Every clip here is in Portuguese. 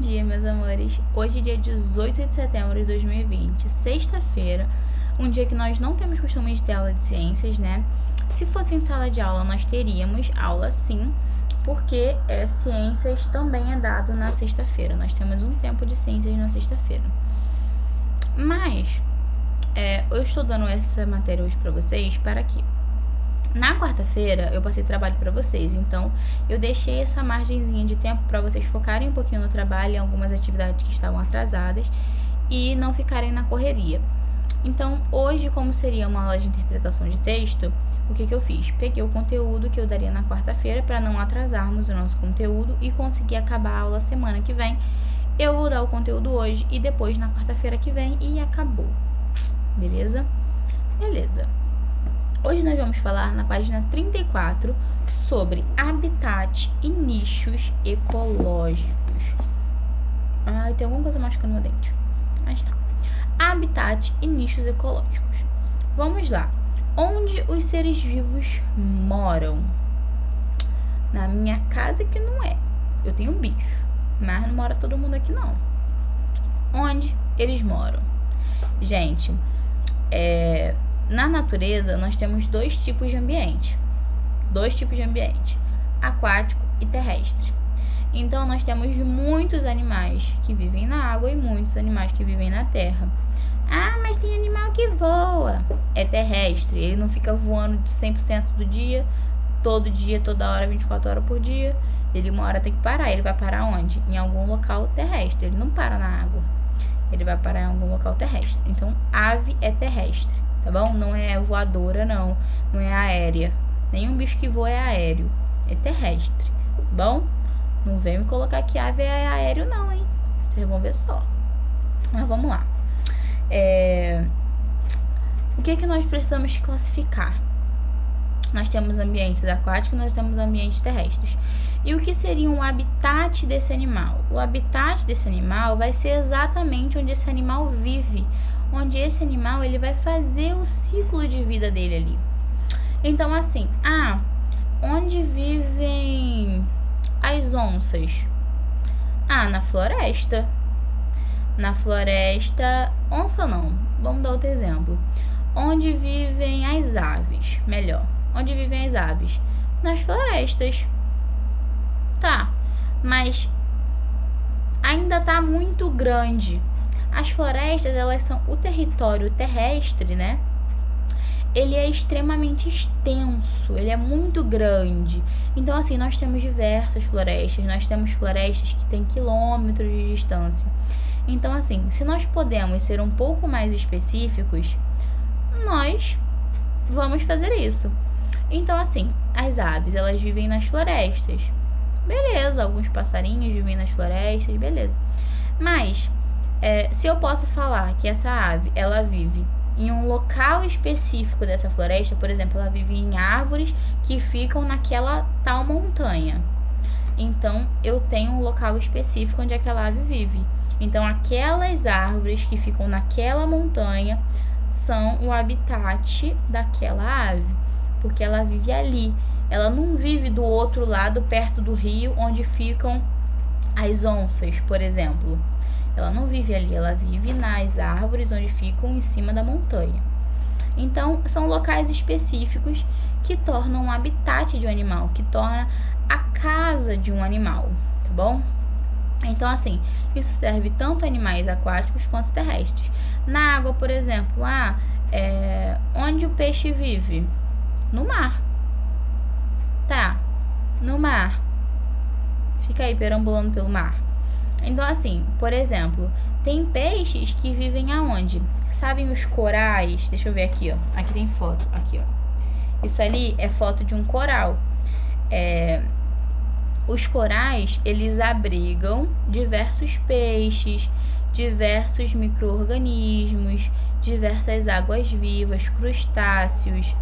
dia, meus amores. Hoje é dia 18 de setembro de 2020, sexta-feira, um dia que nós não temos costume de ter aula de ciências, né? Se fosse em sala de aula, nós teríamos aula sim, porque ciências também é dado na sexta-feira. Nós temos um tempo de ciências na sexta-feira. Mas, eu estou dando essa matéria hoje para vocês para quê? Na quarta-feira eu passei trabalho para vocês, então eu deixei essa margenzinha de tempo para vocês focarem um pouquinho no trabalho, em algumas atividades que estavam atrasadas e não ficarem na correria. Então hoje, como seria uma aula de interpretação de texto, o que eu fiz? Peguei o conteúdo que eu daria na quarta-feira para não atrasarmos o nosso conteúdo e conseguir acabar a aula semana que vem. Eu vou dar o conteúdo hoje e depois na quarta-feira que vem e acabou. Beleza? Beleza. Hoje nós vamos falar na página 34 sobre habitat e nichos ecológicos. Ai, tem alguma coisa machucando meu dente. Mas tá. Habitat e nichos ecológicos. Vamos lá. Onde os seres vivos moram? Na minha casa que não é. Eu tenho um bicho, mas não mora todo mundo aqui não. Onde eles moram? Gente, na natureza, nós temos dois tipos de ambiente. Aquático e terrestre. Então, nós temos muitos animais que vivem na água e muitos animais que vivem na terra. Ah, mas tem animal que voa. É terrestre. Ele não fica voando 100% do dia, toda hora, 24 horas por dia. Ele uma hora tem que parar. Ele vai parar onde? Em algum local terrestre. Ele não para na água. Ele vai parar em algum local terrestre. Então, ave é terrestre. Tá bom? Não é voadora, não é aérea. Nenhum bicho que voa é aéreo, é terrestre, tá bom? Não vem me colocar que ave é aéreo não, hein? Vocês vão ver só. Mas vamos lá. O que nós precisamos classificar? Nós temos ambientes aquáticos, nós temos ambientes terrestres. E o que seria um habitat desse animal? O habitat desse animal vai ser exatamente onde esse animal vive, onde esse animal ele vai fazer o ciclo de vida dele ali. Então, assim, onde vivem as onças? Na floresta. Na floresta, onça não. Vamos dar outro exemplo. Onde vivem as aves? Melhor. Onde vivem as aves? Nas florestas. Tá, mas ainda tá muito grande. As florestas, elas são o território terrestre, né? Ele é extremamente extenso, ele é muito grande. Então, assim, nós temos diversas florestas, nós temos florestas que têm quilômetros de distância. Então, assim, se nós podemos ser um pouco mais específicos, nós vamos fazer isso. Então, assim, as aves, elas vivem nas florestas. Beleza, alguns passarinhos vivem nas florestas, beleza. Mas se eu posso falar que essa ave, ela vive em um local específico dessa floresta, por exemplo, ela vive em árvores que ficam naquela tal montanha. Então, eu tenho um local específico onde aquela ave vive. Então, aquelas árvores que ficam naquela montanha são o habitat daquela ave, porque ela vive ali. Ela não vive do outro lado, perto do rio, onde ficam as onças, por exemplo. Ela não vive ali, ela vive nas árvores onde ficam em cima da montanha. Então, são locais específicos que tornam um habitat de um animal, que torna a casa de um animal, tá bom? Então, assim, isso serve tanto a animais aquáticos quanto terrestres. Na água, por exemplo, onde o peixe vive? No mar. Tá, no mar. Fica aí perambulando pelo mar. Então, assim, por exemplo, tem peixes que vivem aonde? Sabem os corais? Deixa eu ver aqui, ó. Aqui tem foto, aqui, ó. Isso ali é foto de um coral. Os corais, eles abrigam diversos peixes, diversos micro-organismos, diversas águas vivas, crustáceos,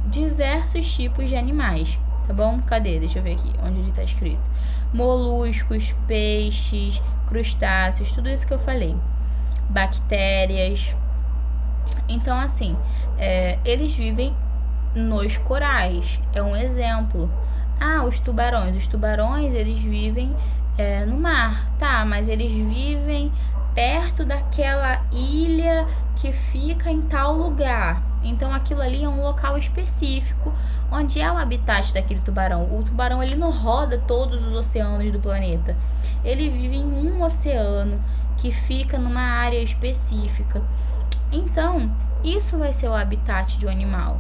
diversos tipos de animais, tá bom? Cadê? Deixa eu ver aqui, onde ele tá escrito. Moluscos, peixes, crustáceos, tudo isso que eu falei. Bactérias. Então, assim, eles vivem nos corais, é um exemplo. Os tubarões. Os tubarões, eles vivem no mar. Tá, mas eles vivem perto daquela ilha que fica em tal lugar. Então aquilo ali é um local específico onde é o habitat daquele tubarão. O tubarão ele não roda todos os oceanos do planeta. Ele vive em um oceano que fica numa área específica. Então, isso vai ser o habitat de um animal.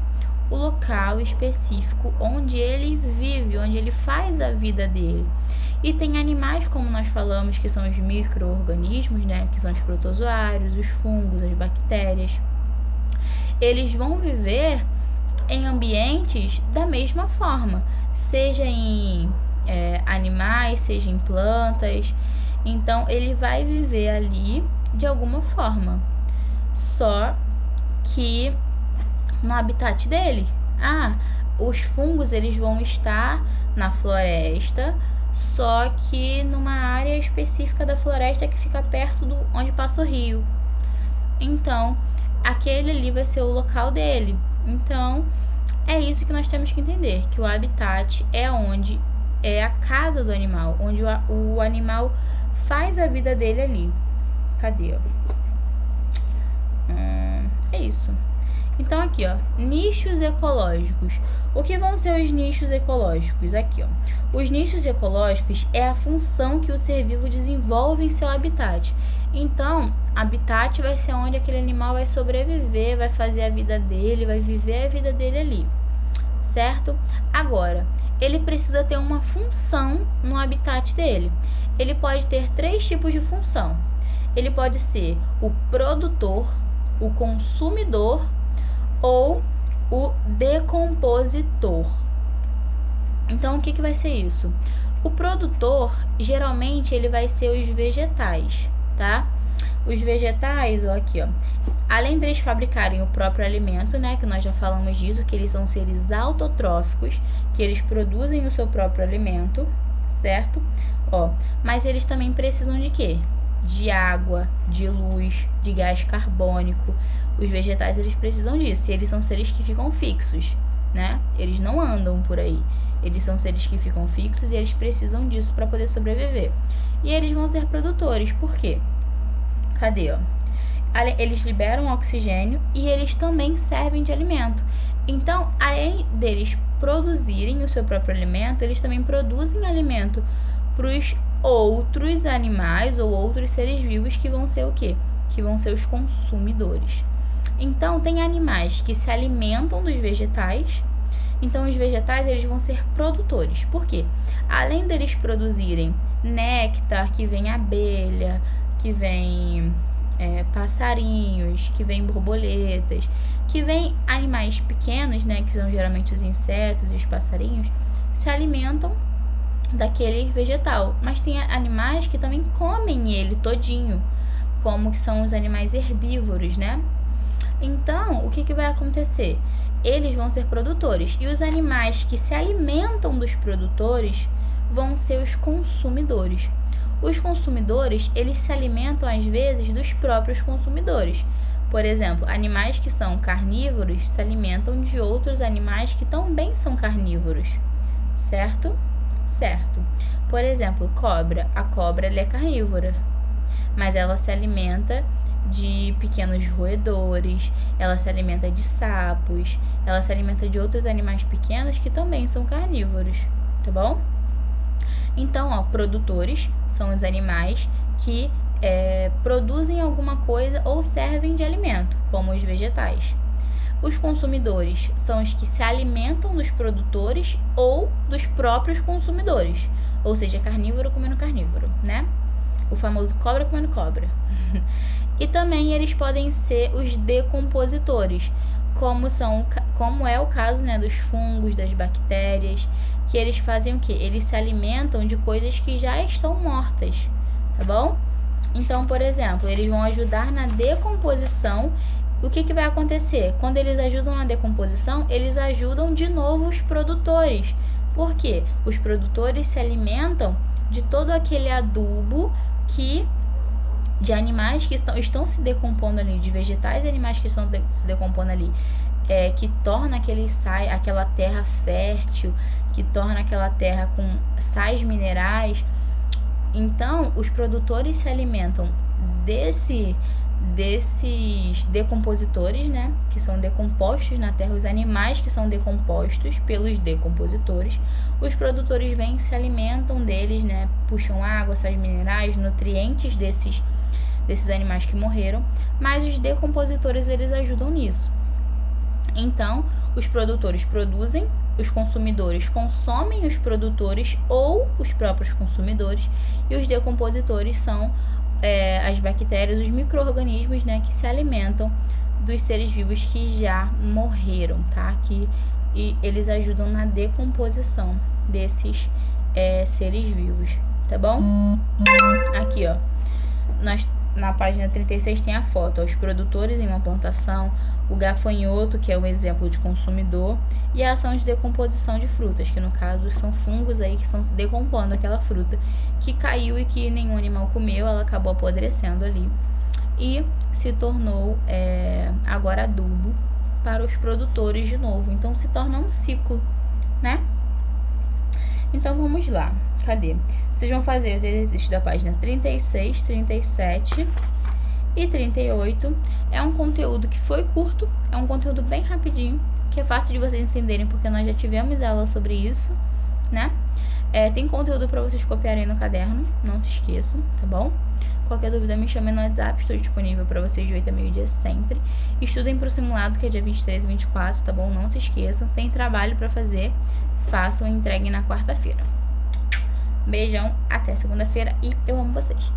O local específico onde ele vive, onde ele faz a vida dele. E tem animais, como nós falamos, que são os micro-organismos, né? Que são os protozoários, os fungos, as bactérias. Eles vão viver em ambientes da mesma forma, seja em animais, seja em plantas. Então, ele vai viver ali de alguma forma, só que no habitat dele. Os fungos eles vão estar na floresta, só que numa área específica da floresta que fica perto de onde passa o rio. Então, aquele ali vai ser o local dele. Então, é isso que nós temos que entender, que o habitat é onde é a casa do animal, onde o animal faz a vida dele ali. Cadê? É isso. Então, aqui, nichos ecológicos. O que vão ser os nichos ecológicos? Aqui, os nichos ecológicos é a função que o ser vivo desenvolve em seu habitat. Então, habitat vai ser onde aquele animal vai sobreviver, vai fazer a vida dele, vai viver a vida dele ali, certo? Agora, ele precisa ter uma função no habitat dele. Ele pode ter 3 tipos de função. Ele pode ser o produtor, o consumidor ou o decompositor. Então, o que vai ser isso? O produtor, geralmente, ele vai ser os vegetais, tá? Os vegetais, aqui, além deles fabricarem o próprio alimento, né, que nós já falamos disso, que eles são seres autotróficos, que eles produzem o seu próprio alimento, certo? Mas eles também precisam de quê? De água, de luz, de gás carbônico. Os vegetais, eles precisam disso, e eles são seres que ficam fixos, né? Eles não andam por aí. Eles são seres que ficam fixos e eles precisam disso para poder sobreviver. E eles vão ser produtores, por quê? Cadê, Eles liberam oxigênio e eles também servem de alimento. Então, além deles produzirem o seu próprio alimento, eles também produzem alimento para os outros animais ou outros seres vivos que vão ser o quê? Que vão ser os consumidores. Então, tem animais que se alimentam dos vegetais. Então, os vegetais eles vão ser produtores. Por quê? Além deles produzirem néctar, que vem abelha, que vem passarinhos, que vem borboletas, que vem animais pequenos, né, que são geralmente os insetos e os passarinhos, se alimentam daquele vegetal. Mas tem animais que também comem ele todinho, como que são os animais herbívoros, né? Então, o que vai acontecer? Eles vão ser produtores. E os animais que se alimentam dos produtores vão ser os consumidores. Os consumidores, eles se alimentam às vezes dos próprios consumidores. Por exemplo, animais que são carnívoros se alimentam de outros animais que também são carnívoros, certo? Certo. Por exemplo, cobra. A cobra ela é carnívora, mas ela se alimenta de pequenos roedores, ela se alimenta de sapos, ela se alimenta de outros animais pequenos que também são carnívoros, tá bom? Então, produtores são os animais que produzem alguma coisa ou servem de alimento, como os vegetais. Os consumidores são os que se alimentam dos produtores ou dos próprios consumidores, ou seja, carnívoro comendo carnívoro, né? O famoso cobra comendo cobra. E também eles podem ser os decompositores, como é o caso, né, dos fungos, das bactérias, que eles fazem o quê? Eles se alimentam de coisas que já estão mortas, tá bom? Então, por exemplo, eles vão ajudar na decomposição. O que vai acontecer? Quando eles ajudam na decomposição, eles ajudam de novo os produtores. Por quê? Os produtores se alimentam de todo aquele adubo de animais que estão se decompondo ali, de vegetais e animais que estão se decompondo ali, que torna aquela terra fértil, que torna aquela terra com sais minerais. Então, os produtores se alimentam desses decompositores, né, que são decompostos na terra, os animais que são decompostos pelos decompositores. Os produtores vêm e se alimentam deles, né, puxam água, sais minerais, nutrientes desses animais que morreram, mas os decompositores, eles ajudam nisso. Então, os produtores produzem, os consumidores consomem os produtores ou os próprios consumidores, e os decompositores são as bactérias, os micro-organismos, né, que se alimentam dos seres vivos que já morreram, tá? E eles ajudam na decomposição desses seres vivos, tá bom? Aqui, ó, na página 36 tem a foto, ó, os produtores em uma plantação, o gafanhoto, que é um exemplo de consumidor, e a ação de decomposição de frutas, que no caso são fungos aí que estão decompondo aquela fruta que caiu e que nenhum animal comeu, ela acabou apodrecendo ali e se tornou agora adubo para os produtores de novo. Então se torna um ciclo, né? Então vamos lá, cadê? Vocês vão fazer os exercícios da página 36, 37 e 38. É um conteúdo que foi curto, é um conteúdo bem rapidinho, que é fácil de vocês entenderem, porque nós já tivemos aula sobre isso, né? Tem conteúdo para vocês copiarem no caderno, não se esqueçam, tá bom? Qualquer dúvida me chame no WhatsApp, estou disponível para vocês de 8 a meio-dia sempre. Estudem para o simulado, que é dia 23 e 24, tá bom? Não se esqueçam, tem trabalho para fazer, façam e entreguem na quarta-feira. Beijão, até segunda-feira e eu amo vocês!